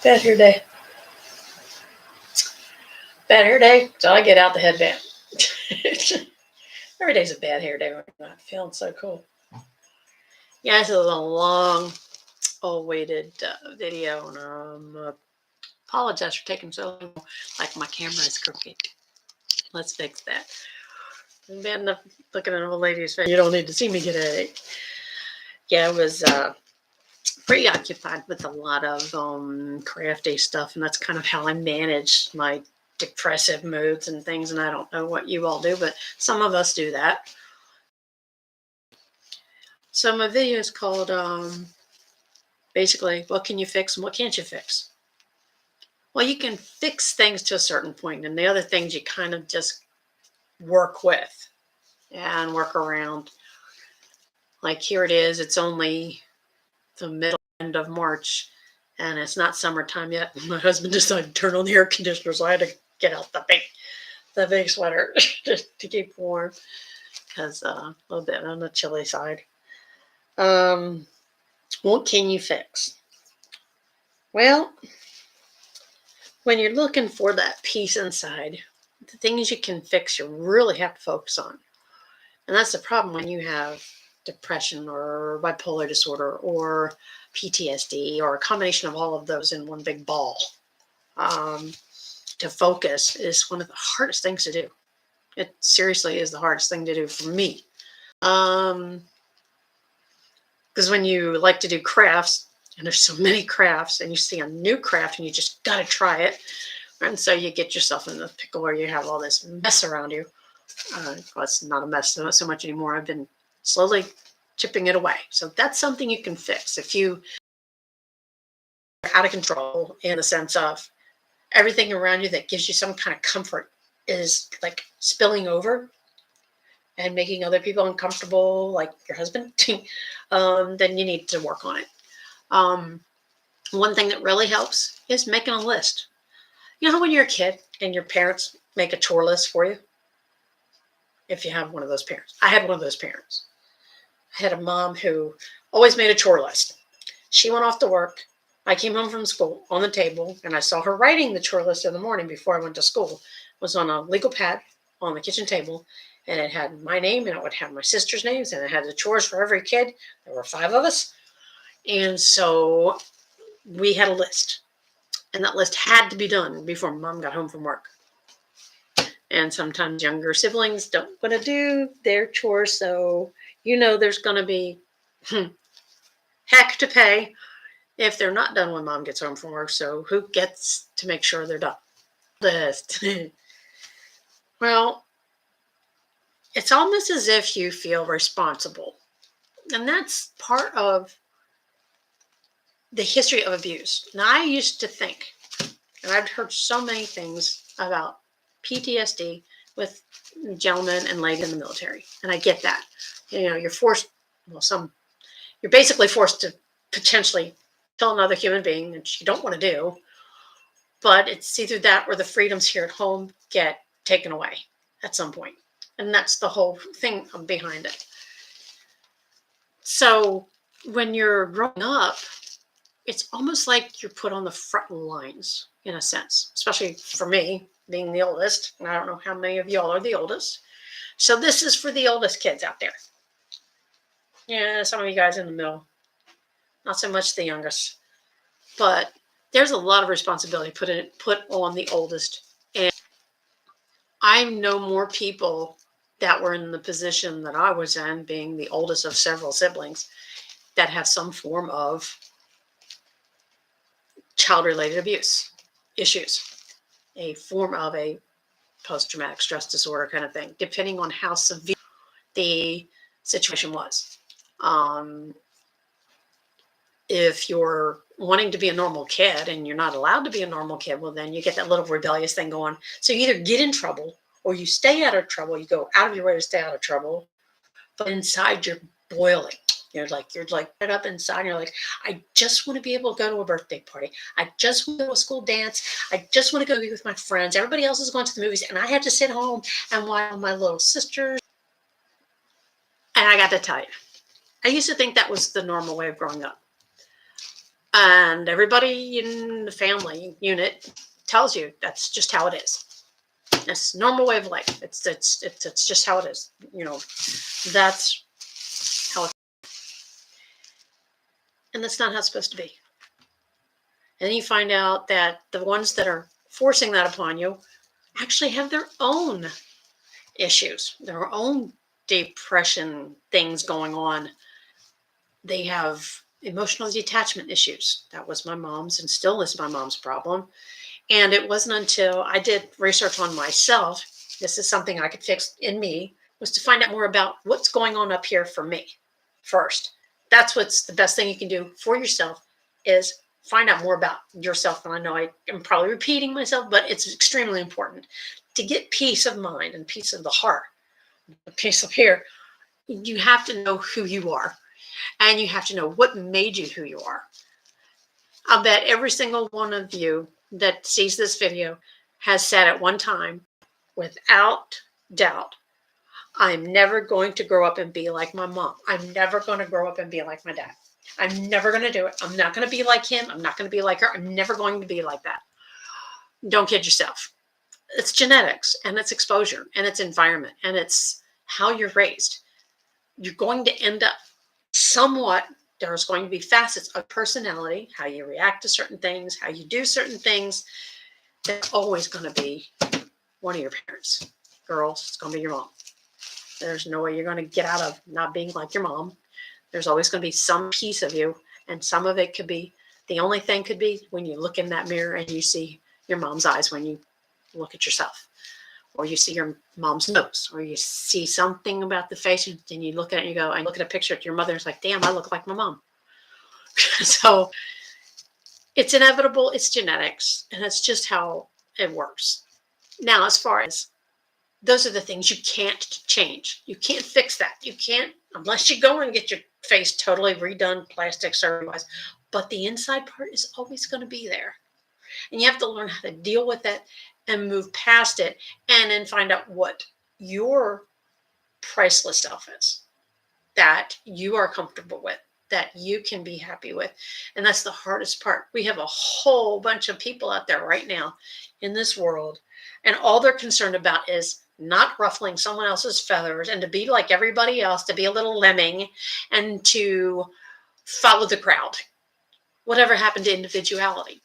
Bad hair day. Bad hair day. So I get out the headband. Every day's a bad hair day when I'm not feeling so cool. Yeah, this is a long, awaited video, and apologize for taking so long. Like my camera is crooked. Let's fix that. I'm bad enough looking at an old lady's face. You don't need to see me get a headache. Yeah, I was preoccupied with a lot of crafty stuff, and that's kind of how I manage my depressive moods and things. And I don't know what you all do, but some of us do that. So my video is called basically, what can you fix and what can't you fix? Well, you can fix things to a certain point, and the other things you kind of just work with and work around. Like here it is, it's only the middle end of March, and it's not summertime yet. My husband decided to turn on the air conditioner, so I had to get out the big sweater to keep warm, because a little bit on the chilly side. What can you fix? Well, when you're looking for that peace inside, the things you can fix, you really have to focus on. And that's the problem when you have depression or bipolar disorder or PTSD or a combination of all of those in one big ball. To focus is one of the hardest things to do. It seriously is the hardest thing to do for me. Because when you like to do crafts, and there's so many crafts, and you see a new craft and you just got to try it. And so you get yourself in the pickle where you have all this mess around you. Well, it's not a mess so much anymore. I've been slowly chipping it away. So that's something you can fix. If you are out of control in the sense of everything around you that gives you some kind of comfort is like spilling over and making other people uncomfortable, like your husband, then you need to work on it. One thing that really helps is making a list. You know how when you're a kid and your parents make a chore list for you? If you have one of those parents. I had one of those parents. I had a mom who always made a chore list. She went off to work. I came home from school on the table, and I saw her writing the chore list in the morning before I went to school. It was on a legal pad on the kitchen table, and it had my name, and it would have my sister's names, and it had the chores for every kid. There were 5 of us. And so we had a list, and that list had to be done before Mom got home from work. And sometimes younger siblings don't want to do their chores, so there's going to be heck to pay if they're not done when Mom gets home from work. So who gets to make sure they're done? List. Well, it's almost as if you feel responsible. And that's part of the history of abuse. Now, I used to think, and I've heard so many things about PTSD with gentlemen and ladies in the military. And I get that. You're forced, you're basically forced to potentially kill another human being that you don't want to do. But it's either that or the freedoms here at home get taken away at some point. And that's the whole thing behind it. So when you're growing up, it's almost like you're put on the front lines in a sense, especially for me being the oldest. And I don't know how many of y'all are the oldest. So this is for the oldest kids out there. Yeah, some of you guys in the middle. Not so much the youngest. But there's a lot of responsibility put on the oldest. And I know more people that were in the position that I was in, being the oldest of several siblings, that have some form of child-related abuse issues, a form of a post-traumatic stress disorder kind of thing, depending on how severe the situation was. If you're wanting to be a normal kid and you're not allowed to be a normal kid, well, then you get that little rebellious thing going. So you either get in trouble or you stay out of trouble. You go out of your way to stay out of trouble, but inside you're boiling. You're like right up inside. And you're like, I just want to be able to go to a birthday party. I just want to go to a school dance. I just want to go be with my friends. Everybody else is going to the movies, and I have to sit home and watch my little sisters. And I got to tell you, I used to think that was the normal way of growing up. And everybody in the family unit tells you that's just how it is. It's a normal way of life. It's just how it is. That's how it, and that's not how it's supposed to be. And then you find out that the ones that are forcing that upon you actually have their own issues, their own depression things going on. They have emotional detachment issues. That was my mom's and still is my mom's problem. And it wasn't until I did research on myself, this is something I could fix in me, was to find out more about what's going on up here for me first. That's what's the best thing you can do for yourself, is find out more about yourself. And I know I am probably repeating myself, but it's extremely important to get peace of mind and peace of the heart, peace up here. You have to know who you are, and you have to know what made you who you are. I'll bet every single one of you that sees this video has said at one time, without doubt, I'm never going to grow up and be like my mom. I'm never going to grow up and be like my dad. I'm never going to do it. I'm not going to be like him. I'm not going to be like her. I'm never going to be like that. Don't kid yourself. It's genetics, and it's exposure, and it's environment, and it's how you're raised. You're going to end up somewhat, there's going to be facets of personality, how you react to certain things, how you do certain things. That's always going to be one of your parents. Girls, it's going to be your mom. There's no way you're going to get out of not being like your mom. There's always going to be some piece of you, and some of it could be, the only thing could be when you look in that mirror and you see your mom's eyes when you look at yourself, or you see your mom's nose, or you see something about the face, and you look at it and you go, I look at a picture of your mother, it's like, damn, I look like my mom. So it's inevitable, it's genetics, and it's just how it works. Now, as far as those are the things you can't change. You can't fix that. You can't, unless you go and get your face totally redone, plastic surgery-wise. But the inside part is always going to be there. And you have to learn how to deal with it and move past it, and then find out what your priceless self is, that you are comfortable with, that you can be happy with. And that's the hardest part. We have a whole bunch of people out there right now in this world, and all they're concerned about is not ruffling someone else's feathers, and to be like everybody else, to be a little lemming, and to follow the crowd. Whatever happened to individuality?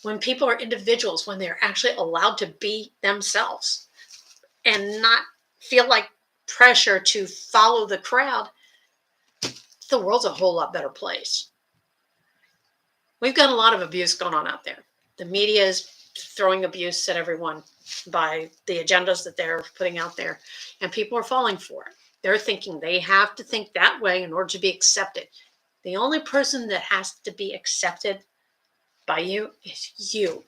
When people are individuals, when they're actually allowed to be themselves and not feel like pressure to follow the crowd, the world's a whole lot better place. We've got a lot of abuse going on out there. The media is throwing abuse at everyone by the agendas that they're putting out there, and people are falling for it. They're thinking they have to think that way in order to be accepted. The only person that has to be accepted by you is you.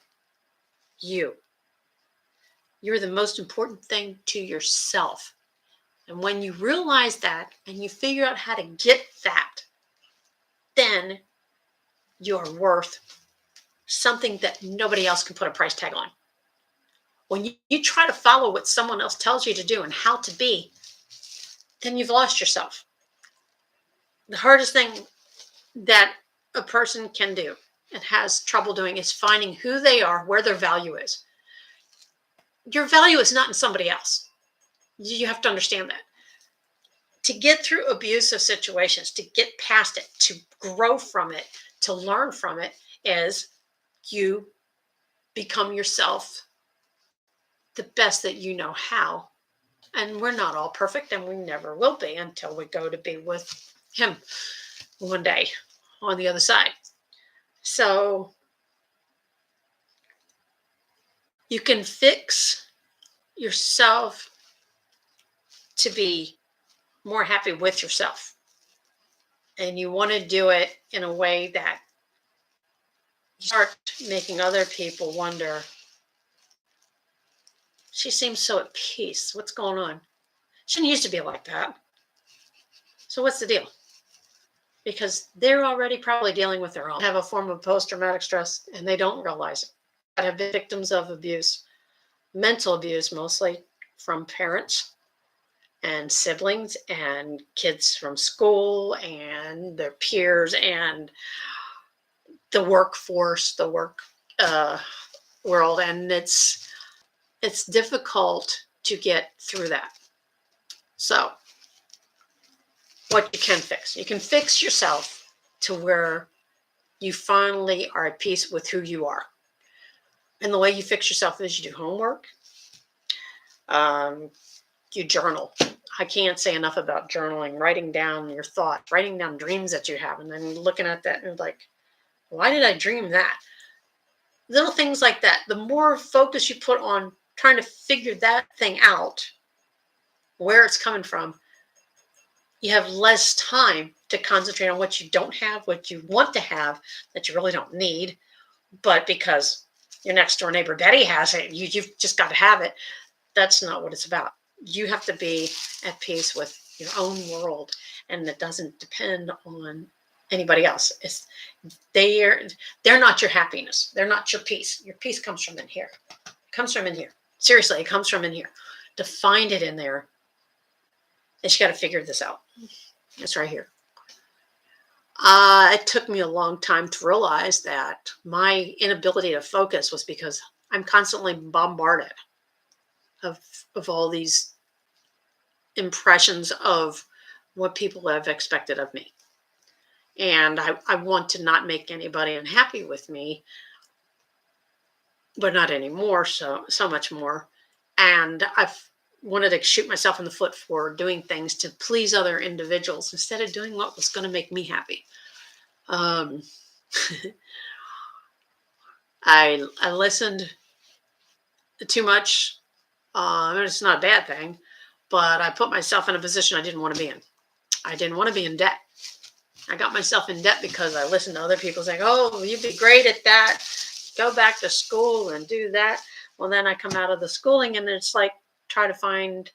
You. You're the most important thing to yourself. And when you realize that and you figure out how to get that, then you're worth something that nobody else can put a price tag on. When you try to follow what someone else tells you to do and how to be, then you've lost yourself. The hardest thing that a person can do and has trouble doing is finding who they are, where their value is. Your value is not in somebody else. You have to understand that. To get through abusive situations, to get past it, to grow from it, to learn from it, is you become yourself the best that you know how. And we're not all perfect, and we never will be until we go to be with him one day on the other side. So you can fix yourself to be more happy with yourself. And you want to do it in a way that you start making other people wonder, she seems so at peace. What's going on? She didn't used to be like that. So what's the deal? Because they're already probably dealing with their own, have a form of post-traumatic stress, and they don't realize it. That have been victims of abuse, mental abuse mostly, from parents and siblings and kids from school and their peers and the workforce, the work world, and it's difficult to get through that. So, what you can fix? You can fix yourself to where you finally are at peace with who you are. And the way you fix yourself is you do homework, um, you journal. I can't say enough about journaling, writing down your thoughts, writing down dreams that you have, and then looking at that and like, why did I dream that? Little things like that. The more focus you put on trying to figure that thing out, where it's coming from, you have less time to concentrate on what you don't have, what you want to have that you really don't need, but because your next door neighbor Betty has it, you've just got to have it. That's not what it's about. You have to be at peace with your own world, and it doesn't depend on anybody else. They're not your happiness. They're not your peace. Your peace comes from in here. It comes from in here. Seriously, it comes from in here. To find it in there, you got to figure this out. It's right here. It took me a long time to realize that my inability to focus was because I'm constantly bombarded of all these impressions of what people have expected of me. And I want to not make anybody unhappy with me, but not anymore, so much more. And I've wanted to shoot myself in the foot for doing things to please other individuals instead of doing what was going to make me happy. I listened too much. It's not a bad thing, but I put myself in a position I didn't want to be in. I didn't want to be in debt. I got myself in debt because I listened to other people saying, oh, you'd be great at that. Go back to school and do that. Well, then I come out of the schooling and it's like try to find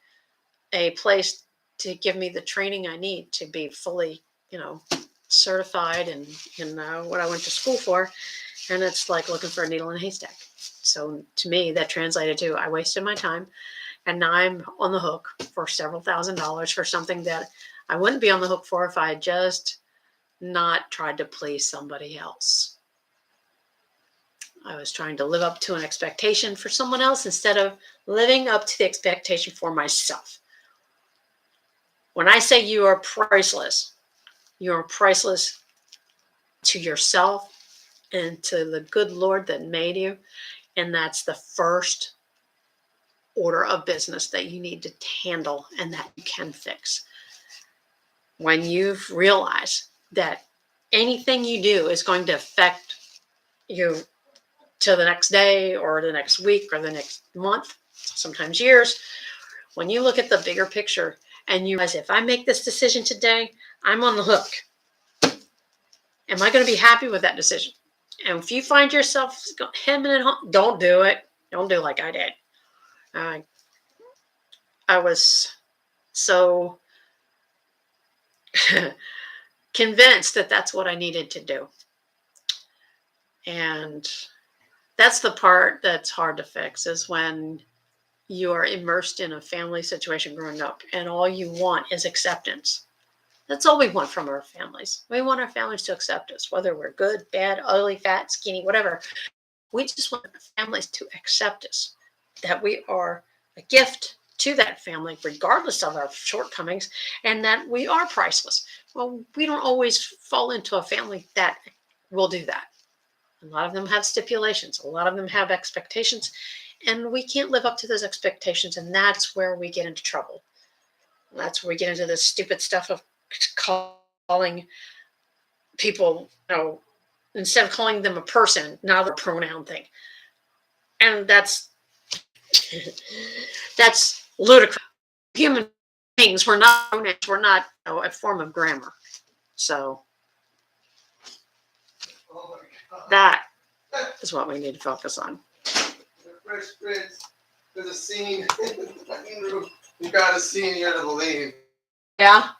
a place to give me the training I need to be fully, certified and what I went to school for. And it's like looking for a needle in a haystack. So to me, that translated to I wasted my time. And now I'm on the hook for several $1,000s for something that I wouldn't be on the hook for if I had just not tried to please somebody else. I was trying to live up to an expectation for someone else instead of living up to the expectation for myself. When I say you are priceless to yourself and to the good Lord that made you. And that's the first order of business that you need to handle and that you can fix. When you've realized that anything you do is going to affect you to the next day or the next week or the next month, sometimes years, when you look at the bigger picture and you realize if I make this decision today, I'm on the hook. Am I going to be happy with that decision? And if you find yourself hemming and hawing, don't do it. Don't do like I did. I was so convinced that that's what I needed to do. And that's the part that's hard to fix is when you are immersed in a family situation growing up and all you want is acceptance. That's all we want from our families. We want our families to accept us, whether we're good, bad, ugly, fat, skinny, whatever. We just want our families to accept us, that we are a gift to that family, regardless of our shortcomings, and that we are priceless. Well, we don't always fall into a family that will do that. A lot of them have stipulations. A lot of them have expectations, and we can't live up to those expectations, and that's where we get into trouble. That's where we get into this stupid stuff of calling people, instead of calling them a person, now the pronoun thing. And that's ludicrous. Human beings, we're not pronouns, we're not a form of grammar. So that is what we need to focus on. Fresh Prince, there's a scene in the room. You got a scene here to believe. Yeah.